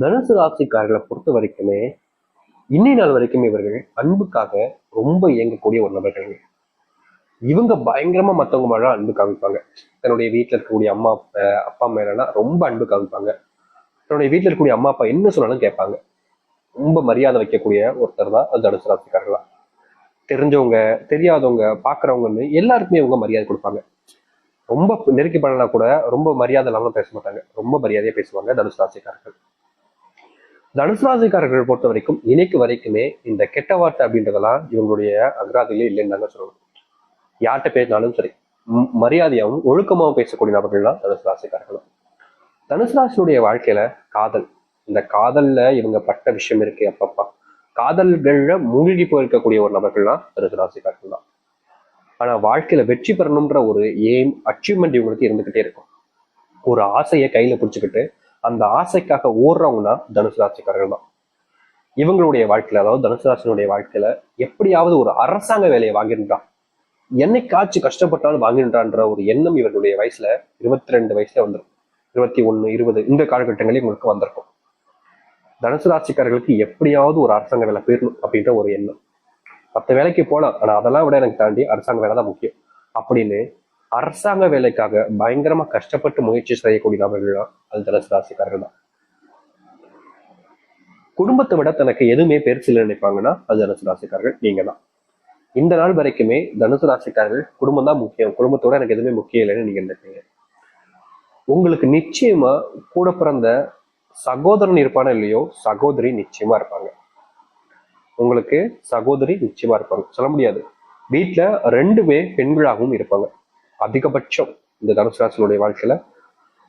தனுசு ராசிக்காரர்களை பொறுத்த வரைக்குமே இன்னை நாள் வரைக்குமே இவர்கள் அன்புக்காக ரொம்ப இயங்கக்கூடிய ஒரு நபர்கள். இவங்க பயங்கரமா மத்தவங்க மேல அன்பு காமிப்பாங்க. தன்னுடைய வீட்டுல இருக்கக்கூடிய அப்பா மேலாம் ரொம்ப அன்பு காமிப்பாங்க. தன்னுடைய வீட்டுல இருக்கக்கூடிய அம்மா அப்பா என்ன சொன்னாலும் கேட்பாங்க. ரொம்ப மரியாதை வைக்கக்கூடிய ஒருத்தர் தான் அது தனுசு ராசிக்காரர்களா. தெரிஞ்சவங்க தெரியாதவங்க பாக்குறவங்கன்னு எல்லாருக்குமே இவங்க மரியாதை கொடுப்பாங்க. ரொம்ப நெருக்கி பண்ணனா கூட ரொம்ப மரியாதை இல்லாம பேச மாட்டாங்க. ரொம்ப மரியாதையா பேசுவாங்க தனுசு ராசிக்காரர்கள். தனுசு ராசிக்காரர்கள் பொறுத்த வரைக்கும் இன்னைக்கு வரைக்குமே இந்த கெட்ட வார்த்தை அப்படின்றதெல்லாம் இவங்களுடைய அகராதிலே இல்லைன்னு தாங்க சொல்லணும். யார்கிட்ட பேசினாலும் சரி மரியாதையாகவும் ஒழுக்கமாகவும் பேசக்கூடிய நபர்கள் தான் தனுசு ராசிக்காரர்கள். தனுசு ராசினுடைய வாழ்க்கையில காதல், இந்த காதல்ல இவங்க பட்ட விஷயம் இருக்கு. அப்பப்பா காதல்கள்ல மூழ்கி போயிருக்கக்கூடிய ஒரு நபர்கள்லாம் தனுசு ராசிக்காரர்கள் தான். ஆனா வாழ்க்கையில வெற்றி பெறணும்ன்ற ஒரு எய்ம் அச்சீவ்மெண்ட் இவங்களுக்கு இருந்துகிட்டே இருக்கும். ஒரு ஆசையை கையில பிடிச்சுக்கிட்டு அந்த ஆசைக்காக ஓடுறவங்கன்னா தனுசு ராசிக்காரர்கள் தான். இவங்களுடைய வாழ்க்கையில, அதாவது தனுசு ராசினுடைய வாழ்க்கையில எப்படியாவது ஒரு அரசாங்க வேலையை வாங்கிருந்தான், என்னைக்காச்சும் கஷ்டப்பட்டாலும் வாங்கின்றான்ற ஒரு எண்ணம் இவர்களுடைய வயசுல 22 வயசுல வந்துடும். 21, 20 இந்த காலகட்டங்களில் உங்களுக்கு வந்திருக்கும். தனுசு ராசிக்காரர்களுக்கு எப்படியாவது ஒரு அரசாங்க வேலை போயிடணும் அப்படின்ற ஒரு எண்ணம். 10 வேலைக்கு போகலாம், ஆனா அதெல்லாம் விட எனக்கு தாண்டி அரசாங்க வேலை தான் முக்கியம் அப்படின்னு அரசாங்க வேலைக்காக பயங்கரமா கஷ்டப்பட்டு முயற்சி செய்யக்கூடிய நபர்கள் தான் அது தனுசு ராசிக்காரர்கள் தான். குடும்பத்தை விட தனக்கு எதுவுமே பெருசு நினைப்பாங்கன்னா அது தனுசு ராசிக்காரர்கள் நீங்க தான். இந்த நாள் வரைக்குமே தனுசு ராசிக்காரர்கள் குடும்பம் தான் முக்கியம், குடும்பத்தோட எனக்கு எதுவுமே முக்கியம் இல்லைன்னு நீங்க நினைப்பீங்க. உங்களுக்கு நிச்சயமா கூட பிறந்த சகோதரன் இருப்பானோ இல்லையோ, சகோதரி நிச்சயமா இருப்பாங்க. உங்களுக்கு சகோதரி நிச்சயமா இருப்பாங்க, சொல்ல முடியாது. வீட்டுல 2 பெண்களாகவும் இருப்பாங்க அதிகபட்சம். இந்த தனுசு ராசினுடைய வாழ்க்கையில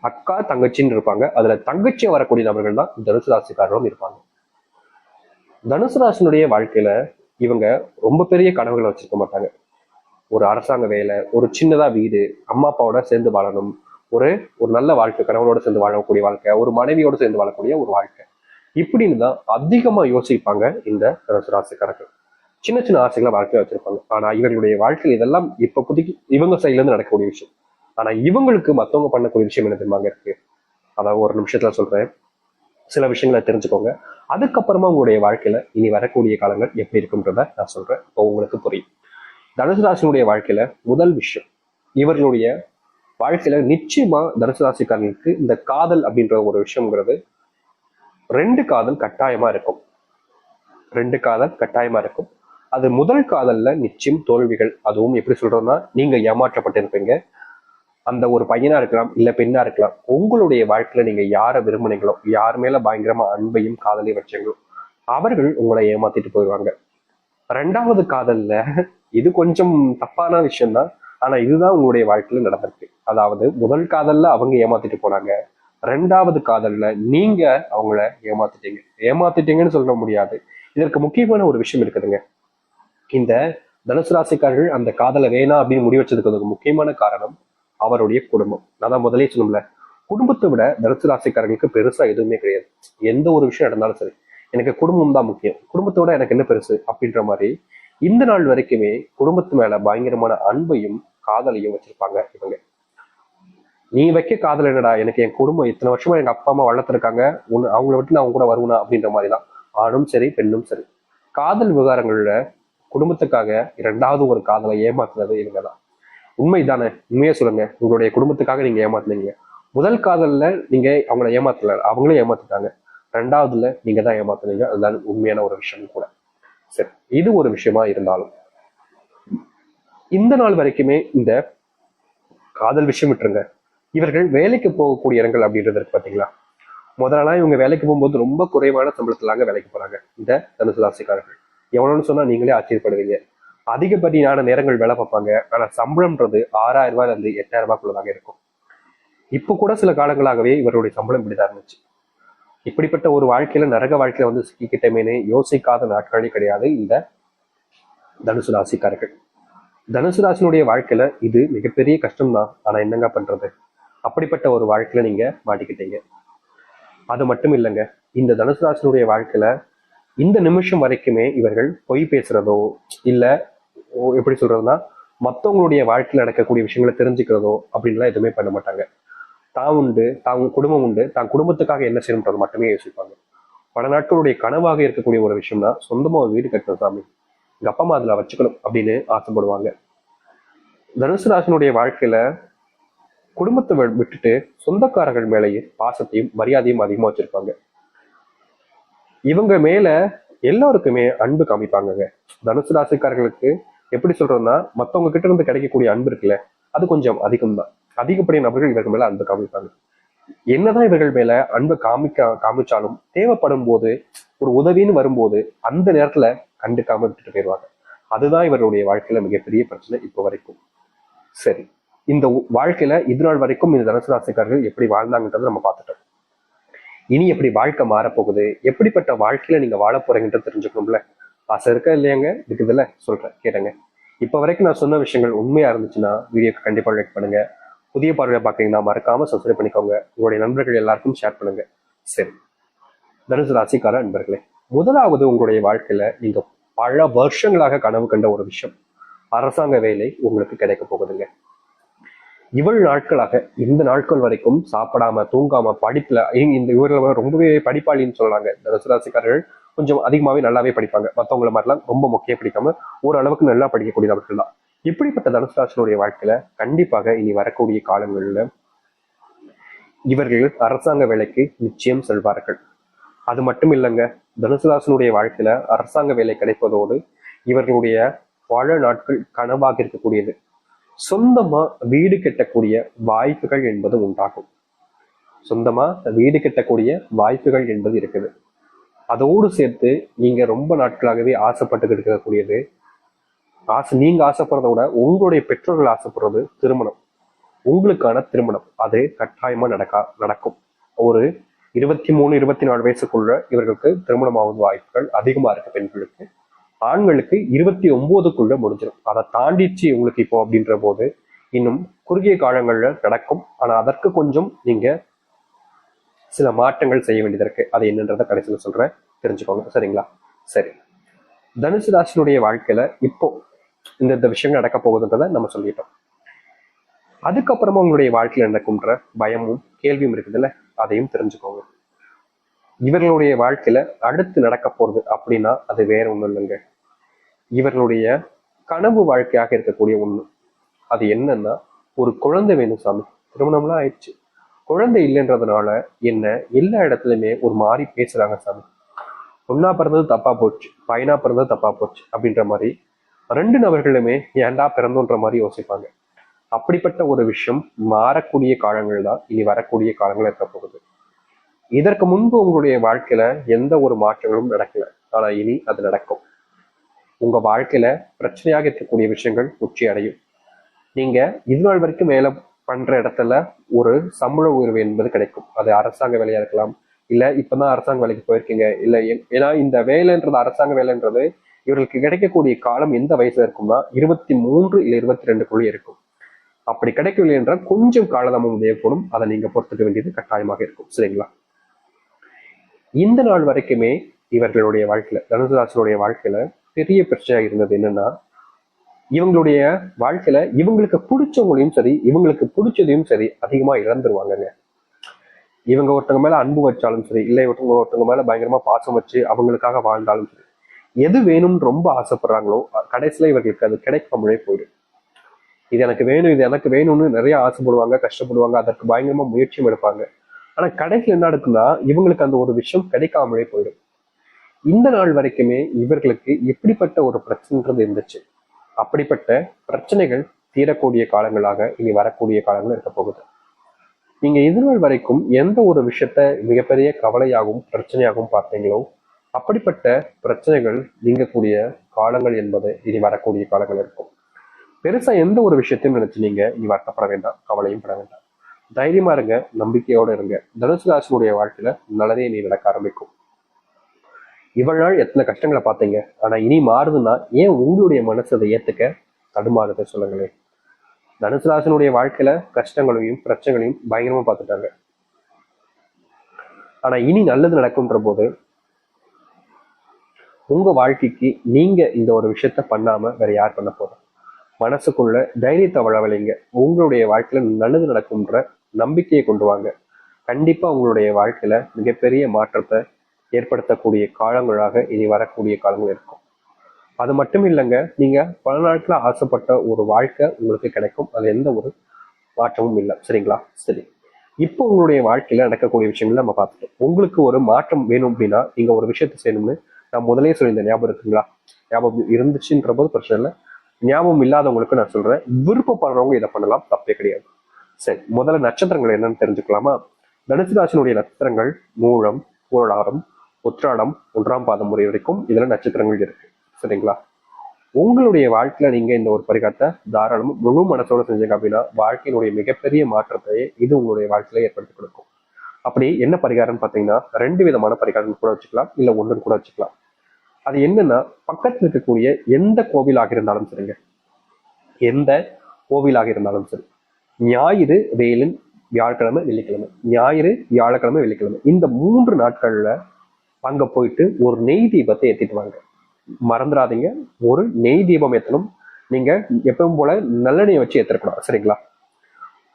அக்கா தங்கச்சின்னு இருப்பாங்க. அதுல தங்கச்சியா வரக்கூடிய நபர்கள் தான் தனுசு ராசிக்காரர்களும் இருப்பாங்க. தனுசு ராசினுடைய வாழ்க்கையில இவங்க ரொம்ப பெரிய கனவுகளை வச்சிருக்க மாட்டாங்க. ஒரு அரசாங்க வேலை, ஒரு சின்னதா வீடு, அம்மா அப்பாவோட சேர்ந்து வாழணும், ஒரு ஒரு நல்ல வாழ்க்கை, கணவனோட சேர்ந்து வாழக்கூடிய வாழ்க்கை, ஒரு மனைவியோட சேர்ந்து வாழக்கூடிய ஒரு வாழ்க்கை, இப்படின்னு தான் அதிகமா யோசிப்பாங்க இந்த தனுசு ராசிக்காரர்கள். சின்ன சின்ன ஆசைகளை வாழ்க்கையை வச்சிருப்பாங்க. ஆனா இவங்களுடைய வாழ்க்கையில் இதெல்லாம் இப்ப புதுக்கி இவங்க சைட்ல இருந்து நடக்கக்கூடிய விஷயம். ஆனா இவங்களுக்கு மத்தவங்க பண்ணக்கூடிய விஷயம் என்ன தெரியுமாங்க இருக்கு. அதாவது ஒரு நிமிஷத்துல சொல்றேன், சில விஷயங்களை தெரிஞ்சுக்கோங்க. அதுக்கப்புறமா உங்களுடைய வாழ்க்கையில இனி வரக்கூடிய காலங்கள் எப்படி இருக்குன்றத நான் சொல்றேன், இப்போ உங்களுக்கு புரியும். தனுசு ராசினுடைய வாழ்க்கையில முதல் விஷயம், இவர்களுடைய வாழ்க்கையில நிச்சயமா தனுசு ராசிக்காரர்களுக்கு இந்த காதல் அப்படின்ற ஒரு விஷயம்ங்கிறது 2 காதல் கட்டாயமா இருக்கும். 2 காதல் கட்டாயமா இருக்கும். அது முதல் காதல்ல நிச்சயம் தோல்விகள். அதுவும் எப்படி சொல்றோம்னா, நீங்க ஏமாற்றப்பட்டிருப்பீங்க. அந்த ஒரு பையனா இருக்கலாம், இல்ல பெண்ணா இருக்கலாம். உங்களுடைய வாழ்க்கையில நீங்க யாரை விரும்பினீங்களோ, யார் மேல பயங்கரமா அன்பையும் காதலையும் வச்சீங்களோ அவர்கள் உங்களை ஏமாத்திட்டு போயிடுவாங்க. 2வது காதல்ல இது கொஞ்சம் தப்பான விஷயம்தான். ஆனா இதுதான் உங்களுடைய வாழ்க்கையில நடந்திருக்கு. அதாவது முதல் காதல்ல அவங்க ஏமாத்திட்டு போனாங்க, 2வது காதல்ல நீங்க அவங்கள ஏமாத்திட்டீங்கன்னு சொல்ல முடியாது. இதற்கு முக்கியமான ஒரு விஷயம் இருக்குதுங்க. இந்த தனுசு ராசிக்காரர்கள் அந்த காதலை வேணாம் அப்படின்னு முடிவு வச்சதுக்கு முக்கியமான காரணம் அவருடைய குடும்பம். நான் முதலே சொன்னோம்ல, குடும்பத்தை விட தனுசு ராசிக்காரர்களுக்கு பெருசா எதுவுமே கிடையாது. எந்த ஒரு விஷயம் நடந்தாலும் சரி, எனக்கு குடும்பம் தான் முக்கியம், குடும்பத்தோட எனக்கு என்ன பெருசு அப்படின்ற மாதிரி இந்த நாள் வரைக்குமே குடும்பத்து மேல பயங்கரமான அன்பையும் காதலையும் வச்சிருப்பாங்க இவங்க. நீ வைக்க காதல் என்னடா, எனக்கு என் குடும்பம் இத்தனை வருஷமா எங்க அப்பா அம்மா வளர்த்துருக்காங்க, அவங்கள விட்டு நான் அவங்க கூட வருவேனா அப்படின்ற மாதிரிதான். ஆணும் சரி பெண்ணும் சரி, காதல் விவகாரங்கள்ல குடும்பத்துக்காக 2வது ஒரு காதலை ஏமாத்துறது இவங்கதான். உண்மைதானே? உண்மையா சொல்லுங்க, உங்களுடைய குடும்பத்துக்காக நீங்க ஏமாத்துனீங்க. முதல் காதல்ல நீங்க அவங்கள ஏமாத்தல, அவங்களே ஏமாத்திட்டாங்க. 2வதுல நீங்க தான் ஏமாத்துனீங்க. அதுதான் உண்மையான ஒரு விஷயம் கூட. சரி, இது ஒரு விஷயமா இருந்தாலும் இந்த நாள் வரைக்குமே இந்த காதல் விஷயம் விட்டுருங்க. இவர்கள் வேலைக்கு போகக்கூடிய இடங்கள் அப்படின்றது இருக்கு பாத்தீங்களா. முதலெல்லாம் இவங்க வேலைக்கு போகும்போது ரொம்ப குறைவான சம்பளத்திலாங்க வேலைக்கு போறாங்க இந்த தனுசு ராசிக்காரர்கள். எவ்வளவுன்னு சொன்னா நீங்களே ஆச்சரியப்படுவீங்க. அதிகப்படியான நேரங்கள் வேலை பார்ப்பாங்க. ஆனா சம்பளம்ன்றது 6000 ரூபாயில இருந்து 8000 ரூபாய்க்குள்ளதாங்க இருக்கும். இப்ப கூட சில காலங்களாகவே இவருடைய சம்பளம் இப்படிதான் இருந்துச்சு. இப்படிப்பட்ட ஒரு வாழ்க்கையில நரக வாழ்க்கையில வந்து சிக்கிக்கிட்டமேனே யோசிக்காத நாட்களே கிடையாது இந்த தனுசு ராசிக்காரர்கள். தனுசு ராசினுடைய வாழ்க்கையில இது மிகப்பெரிய கஷ்டம் தான். ஆனா என்னங்க பண்றது, அப்படிப்பட்ட ஒரு வாழ்க்கையில நீங்க மாட்டிக்கிட்டீங்க. அது மட்டும் இல்லைங்க, இந்த தனுசு ராசினுடைய வாழ்க்கையில இந்த நிமிஷம் வரைக்குமே இவர்கள் பொய் பேசுறதோ இல்ல எப்படி சொல்றதுன்னா மற்றவங்களுடைய வாழ்க்கையில் நடக்கக்கூடிய விஷயங்களை தெரிஞ்சுக்கிறதோ அப்படின்லாம் எதுவுமே பண்ண மாட்டாங்க. தான் உண்டு, தான் குடும்பம் உண்டு, தான் குடும்பத்துக்காக என்ன செய்யணுன்றது மட்டுமே யோசிப்பாங்க. பல நாட்களுடைய கனவாக இருக்கக்கூடிய ஒரு விஷயம்னா சொந்தமா ஒரு வீடு கட்டணும் சாமி, எங்க அப்பா அம்மா அதுல வச்சுக்கணும் அப்படின்னு ஆசைப்படுவாங்க. தனுசு ராசினுடைய வாழ்க்கையில குடும்பத்தை விட்டுட்டு சொந்தக்காரர்கள் மேலேயே பாசத்தையும் மரியாதையும் அதிகமா வச்சிருப்பாங்க. இவங்க மேல எல்லாருக்குமே அன்பு காமிப்பாங்கங்க. தனுசு ராசிக்காரர்களுக்கு எப்படி சொல்றதுன்னா, மத்தவங்க கிட்ட இருந்து கிடைக்கக்கூடிய அன்பு இருக்குல்ல, அது கொஞ்சம் அதிகம் தான். அதிகப்படிய நபர்கள் இவர்கள் மேல அன்பு காமிப்பாங்க. என்னதான் இவர்கள் மேல அன்பை காமிச்சாலும் தேவைப்படும் போது, ஒரு உதவின்னு வரும்போது அந்த நேரத்துல கண்டுக்காம விட்டுட்டு போயிடுவாங்க. அதுதான் இவருடைய வாழ்க்கையில மிகப்பெரிய பிரச்சனை இப்போ வரைக்கும். சரி, இந்த வாழ்க்கையில இது நாள் வரைக்கும் இந்த தனுசு ராசிக்காரர்கள் எப்படி வாழ்ந்தாங்கன்றதை நம்ம பார்த்துட்டோம். இனி எப்படி வாழ்க்கை மாறப்போகுது, எப்படிப்பட்ட வாழ்க்கையில நீங்க வாழ போறீங்கன்றது தெரிஞ்சுக்கணும்ல. ஆசை இருக்கா இல்லையாங்க? இருக்குதுல்ல, சொல்றேன் கேளுங்க. இப்ப வரைக்கும் நான் சொன்ன விஷயங்கள் உண்மையா இருந்துச்சுன்னா வீடியோக்கு கண்டிப்பா லைக் பண்ணுங்க. புதிய பார்வையை பார்க்கறீங்கன்னா மறக்காம சப்ஸ்கிரைப் பண்ணிக்கோங்க. உங்களுடைய நண்பர்கள் எல்லாருக்கும் ஷேர் பண்ணுங்க. சரி, தனுசு ராசிக்கார நண்பர்களே, முதலாவது உங்களுடைய வாழ்க்கையில நீங்க பல வருஷங்களாக கனவு கண்ட ஒரு விஷயம், அரசாங்க வேலை உங்களுக்கு கிடைக்க போகுதுங்க. இவ்வளவு நாட்களாக இந்த நாட்கள் வரைக்கும் சாப்பிடாம தூங்காம படிப்புல இந்த இவர்கள் ரொம்பவே படிப்பாளின்னு சொல்லலாங்க. தனுசு ராசிக்காரர்கள் கொஞ்சம் அதிகமாவே நல்லாவே படிப்பாங்க. மற்றவங்களை மாதிரிலாம் ரொம்ப முக்கிய படிக்காம ஓரளவுக்கு நல்லா படிக்கக்கூடியவர்கள் தான். இப்படிப்பட்ட தனுசு ராசினுடைய வாழ்க்கையில கண்டிப்பாக இனி வரக்கூடிய காலங்களில் இவர்கள் அரசாங்க வேலைக்கு நிச்சயம் செல்வார்கள். அது மட்டும் இல்லைங்க, தனுசு ராசினுடைய வாழ்க்கையில அரசாங்க வேலை கிடைப்பதோடு இவர்களுடைய பல நாட்கள் கனவாக இருக்கக்கூடியது சொந்தமா வீடு கட்டக்கூடிய வாய்ப்புகள் என்பது உண்டாகும். சொந்தமா வீடு கட்டக்கூடிய வாய்ப்புகள் என்பது இருக்குது. அதோடு சேர்த்து நீங்க ரொம்ப நாட்களாகவே ஆசைப்பட்டு இருக்கக்கூடியது, நீங்க ஆசைப்படுறத விட உங்களுடைய பெற்றோர்கள் ஆசைப்படுறது திருமணம். உங்களுக்கான திருமணம் அது கட்டாயமா நடக்கும். ஒரு 23, 24 வயசுக்குள்ள இவர்களுக்கு திருமணம் ஆகும் வாய்ப்புகள் அதிகமா இருக்கு பெண்களுக்கு. ஆண்களுக்கு 29க்குள்ள முடிஞ்சிடும். அதை தாண்டிச்சு உங்களுக்கு இப்போ அப்படின்ற போது இன்னும் குறுகிய காலங்கள்ல நடக்கும். ஆனா அதற்கு கொஞ்சம் நீங்க சில மாற்றங்கள் செய்ய வேண்டியது இருக்கு. அது என்னன்றதை கடைசியில் சொல்றேன், தெரிஞ்சுக்கோங்க. சரிங்களா? சரி, தனுசு ராசினுடைய வாழ்க்கையில இப்போ இந்த விஷயங்கள் நடக்க போகுதுன்றதை நம்ம சொல்லிட்டோம். அதுக்கப்புறமா உங்களுடைய வாழ்க்கையில நடக்கும்ன்ற பயமும் கேள்வியும் இருக்குதுல்ல, அதையும் தெரிஞ்சுக்கோங்க. இவர்களுடைய வாழ்க்கையில அடுத்து நடக்க போறது அப்படின்னா அது வேற ஒண்ணும் இல்லைங்க, இவர்களுடைய கனவு வாழ்க்கையாக இருக்கக்கூடிய ஒண்ணு. அது என்னன்னா, ஒரு குழந்தை வேணும் சாமி. திருமணம்லாம் ஆயிடுச்சு, குழந்தை இல்லைன்றதுனால என்ன எல்லா இடத்துலயுமே ஒரு மாதிரி பேசுறாங்க சாமி. பொண்ணா பிறந்தது தப்பா போச்சு, பையனா பிறந்தது தப்பா போச்சு அப்படின்ற மாதிரி 2 நபர்களுமே ஏன்டா பிறந்தோன்ற மாதிரி யோசிப்பாங்க. அப்படிப்பட்ட ஒரு விஷயம் மாறக்கூடிய காலங்கள் தான் இனி வரக்கூடிய காலங்கள் இருக்க போகுது. இதற்கு முன்பு உங்களுடைய வாழ்க்கையில எந்த ஒரு மாற்றங்களும் நடக்கல, ஆனா இனி அது நடக்கும். உங்க வாழ்க்கையில பிரச்சனையாக இருக்கக்கூடிய விஷயங்கள் உச்சி அடையும். நீங்க இது நாள் வரைக்கும் வேலை பண்ற இடத்துல ஒரு சம்பள உயர்வு என்பது கிடைக்கும். அது அரசாங்க வேலையா இருக்கலாம், இல்ல இப்பதான் அரசாங்க வேலைக்கு போயிருக்கீங்க, இல்ல ஏன்னா இந்த வேலைன்றது அரசாங்க வேலைன்றது இவர்களுக்கு கிடைக்கக்கூடிய காலம் எந்த வயசுல இருக்கும்னா 23 இல்ல 22க்குள்ளே இருக்கும். அப்படி கிடைக்கவில்லை என்றால் கொஞ்சம் காலதாமம் தேவைப்படும். அதை நீங்க பொறுத்துக்க வேண்டியது கட்டாயமாக இருக்கும். சரிங்களா? இந்த நாள் வரைக்குமே இவர்களுடைய வாழ்க்கையில, தனுசு ராசியுடைய வாழ்க்கையில பெரிய பிரச்சனையாக இருந்தது என்னன்னா, இவங்களுடைய வாழ்க்கையில இவங்களுக்கு பிடிச்சவங்களையும் சரி இவங்களுக்கு பிடிச்சதையும் சரி அதிகமா இழந்துருவாங்கங்க. இவங்க ஒருத்தவங்க மேல அன்பு வச்சாலும் சரி, இல்லை ஒருத்தவங்க மேல பயங்கரமா பாசம் வச்சு அவங்களுக்காக வாழ்ந்தாலும் சரி, எது வேணும்னு ரொம்ப ஆசைப்படுறாங்களோ கடைசியில இவர்களுக்கு அது கிடைக்காமலே போயிடும். இது எனக்கு வேணும், இது எனக்கு வேணும்னு நிறைய ஆசைப்படுவாங்க, கஷ்டப்படுவாங்க, அதற்கு பயங்கரமா முயற்சியும் எடுப்பாங்க. ஆனா கடைசியில் என்ன நடக்குன்னா இவங்களுக்கு அந்த ஒரு விஷயம் கிடைக்காமலே போயிடும். இந்த நாள் வரைக்குமே இவர்களுக்கு எப்படிப்பட்ட ஒரு பிரச்சனைன்றது இருந்துச்சு, அப்படிப்பட்ட பிரச்சனைகள் தீரக்கூடிய காலங்களாக இனி வரக்கூடிய காலங்கள் இருக்க போகுது. நீங்க இதுநாள் வரைக்கும் எந்த ஒரு விஷயத்த மிகப்பெரிய கவலையாகவும் பிரச்சனையாகவும் பார்த்தீங்களோ அப்படிப்பட்ட பிரச்சனைகள் நீங்கக்கூடிய காலங்கள் என்பது இனி வரக்கூடிய காலங்கள் இருக்கும். பெருசா எந்த ஒரு விஷயத்தையும் நினைச்சு நீங்க இனி வருத்தப்பட வேண்டாம், கவலையும் பட வேண்டாம். தைரியமா இருங்க, நம்பிக்கையோட இருங்க. தனுசு ராசினுடைய வாழ்க்கையில நல்லதே நீ நடக்க ஆரம்பிக்கும். இவ்வளவு நாள் எத்தனை கஷ்டங்களை பார்த்தீங்க, ஆனா இனி மாறுதுன்னா ஏன் உங்களுடைய மனசு அதை ஏத்துக்க தடுமாறுதை சொல்லுங்களேன். தனுசு ராசினுடைய வாழ்க்கையில கஷ்டங்களையும் பிரச்சனைகளையும் பயங்கரமா பார்த்துட்டாங்க. ஆனா இனி நல்லது நடக்கும்ன்ற போது உங்க வாழ்க்கைக்கு நீங்க இந்த ஒரு விஷயத்த பண்ணாம வேற யார் பண்ண போறோம்? மனசுக்குள்ள தைரியத்தை வளவலைங்க. உங்களுடைய வாழ்க்கையில நல்லது நடக்கும்ன்ற நம்பிக்கையை கொண்டு வாங்க. கண்டிப்பா உங்களுடைய வாழ்க்கையில மிகப்பெரிய மாற்றத்தை ஏற்படுத்தக்கூடிய காலங்களாக இனி வரக்கூடிய காலங்கள் இருக்கும். அது மட்டும் இல்லைங்க, நீங்க பல நாட்கள ஆசைப்பட்ட ஒரு வாழ்க்கை உங்களுக்கு கிடைக்கும். அது எந்த ஒரு மாற்றமும் இல்லை. சரிங்களா? சரி, இப்போ உங்களுடைய வாழ்க்கையில நடக்கக்கூடிய விஷயங்கள் நம்ம பார்த்துட்டோம். உங்களுக்கு ஒரு மாற்றம் வேணும் அப்படின்னா நீங்க ஒரு விஷயத்தை செய்யணும்னு நான் முதலே சொல்லியிருந்தேன், ஞாபகம் இருக்குங்களா? ஞாபகம் இருந்துச்சுன்ற போது பிரச்சனை இல்லை, ஞாபகம் இல்லாதவங்களுக்கு நான் சொல்றேன். விருப்பப்படுறவங்க இதை பண்ணலாம், தப்பே கிடையாது. சரி, முதல்ல நட்சத்திரங்கள் என்னன்னு தெரிஞ்சுக்கலாமா? தனுசு ராசியினுடைய நட்சத்திரங்கள் மூலம், பூராடம், உத்திராடம், 1ஆம் பாதம் முறை வரைக்கும் இதுல நட்சத்திரங்கள் இருக்கு. சரிங்களா? உங்களுடைய வாழ்க்கையில நீங்க இந்த ஒரு பரிகாரத்தை தாராளமும் முழு மனசோட செஞ்சீங்க அப்படின்னா வாழ்க்கையினுடைய மிகப்பெரிய மாற்றத்தை இது உங்களுடைய வாழ்க்கையில ஏற்படுத்தி கொடுக்கும். அப்படி என்ன பரிகாரம்னு பாத்தீங்கன்னா 2 விதமான பரிகாரம் கூட வச்சுக்கலாம், இல்ல ஒன்றுன்னு கூட வச்சுக்கலாம். அது என்னன்னா, பக்கத்துல இருக்கக்கூடிய எந்த கோவிலாக இருந்தாலும் சரிங்க, எந்த கோவிலாக இருந்தாலும் சரி, ஞாயிறு, வேலன், வியாழக்கிழமை, வெள்ளிக்கிழமை, ஞாயிறு, வியாழக்கிழமை, வெள்ளிக்கிழமை, இந்த 3 நாட்கள்ல அங்க போயிட்டு ஒரு நெய் தீபத்தை ஏத்திட்டு வாங்க. மறந்துடாதீங்க, ஒரு நெய் தீபம் ஏத்தணும். நீங்க எப்பவும் போல நல்லெண்ணெயை வச்சு ஏத்தக்கூடாது. சரிங்களா?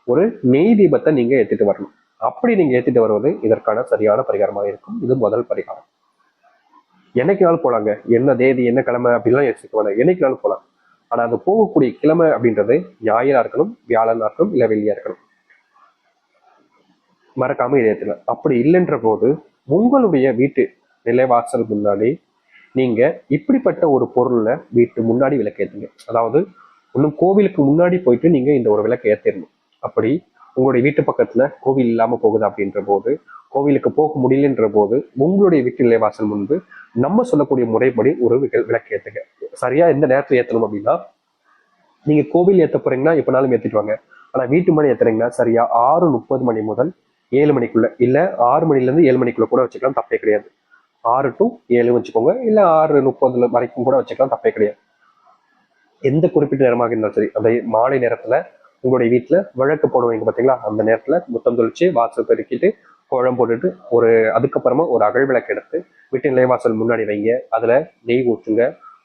ஒரு நெய் தீபத்தை நீங்க ஏத்திட்டு வரணும். அப்படி நீங்க ஏத்திட்டு வருவது இதற்கான சரியான பரிகாரமாக இருக்கும். இது முதல் பரிகாரம். என்னைக்குனாலும் போலாங்க, என்ன தேதி, என்ன கிழமை அப்படின்லாம் யோசிக்க வேணாம், என்னைக்குனாலும் போலாம். ஆனா அது போகக்கூடிய கிழமை அப்படின்றது ஞாயிறா இருக்கணும், வியாழனா இருக்கணும், இல்ல வெள்ளியா இருக்கணும். மறக்காம இதை ஏத்துங்க. அப்படி இல்லைன்ற போது உங்களுடைய வீட்டு நிலைவாசல் முன்னாடி நீங்க இப்படிப்பட்ட ஒரு பொருள்ல வீட்டு முன்னாடி விளக்கு ஏத்துங்க. அதாவது இன்னும் கோவிலுக்கு முன்னாடி போயிட்டு நீங்க இந்த ஒரு விளக்கு ஏத்திடணும். அப்படி உங்களுடைய வீட்டு பக்கத்துல கோவில் இல்லாம போகுது அப்படின்ற போது, கோவிலுக்கு போக முடியலன்ற போது உங்களுடைய வீட்டு நிலைவாசல் முன்பு நம்ம சொல்லக்கூடிய முறைப்படி ஒரு விளக்கு ஏத்துங்க. சரியா எந்த நேரத்துல ஏத்தணும் அப்படின்னா, நீங்க கோவில் ஏத்த போறீங்கன்னா எப்பனாலும் ஏத்திட்டு வாங்க. ஆனா வீட்டு மணி ஏத்துறீங்கன்னா சரியா 6:30 மணி முதல் 7 மணிக்குள்ள, இல்ல 6 மணில இருந்து 7 மணிக்குள்ள கூட வச்சுக்கலாம், தப்பே கிடையாது. 6 to 7 வச்சுக்கோங்க, இல்ல 6:30 வரைக்கும் கூட வச்சுக்கலாம், தப்பே கிடையாது. எந்த குறிப்பிட்ட நேரமாக இருந்தாலும் சரி, அந்த மாலை நேரத்துல உங்களுடைய வீட்டுல விளக்கு போடுவீங்க பாத்தீங்களா, அந்த நேரத்துல முத்தம் தொளிச்சு வாசல் பெருக்கிட்டு கோலம் போட்டுட்டு அதுக்கப்புறமா ஒரு அகல் விளக்கு எடுத்து வீட்டு நிலைவாசல் முன்னாடி வைங்க. அதுல நெய் ஊற்றுங்க.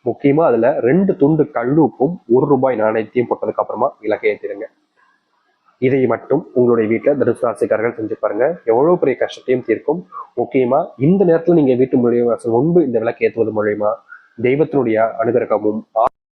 முக்கியமா அதுல 2 துண்டு கல்லுப்பும் ₹1 நாணயத்தையும் போட்டதுக்கு அப்புறமா விளக்கை ஏற்றிடுங்க. இதை மட்டும் உங்களுடைய வீட்டுல தனுசு ராசிக்காரர்கள் செஞ்சு பாருங்க, எவ்வளவு பெரிய கஷ்டத்தையும் தீர்க்கும். முக்கியமா இந்த நேரத்துல நீங்க வீட்டு முன்னாடி முன்பு இந்த விளக்கு ஏற்றுவது மூலியமா தெய்வத்தினுடைய அனுகிரகமும்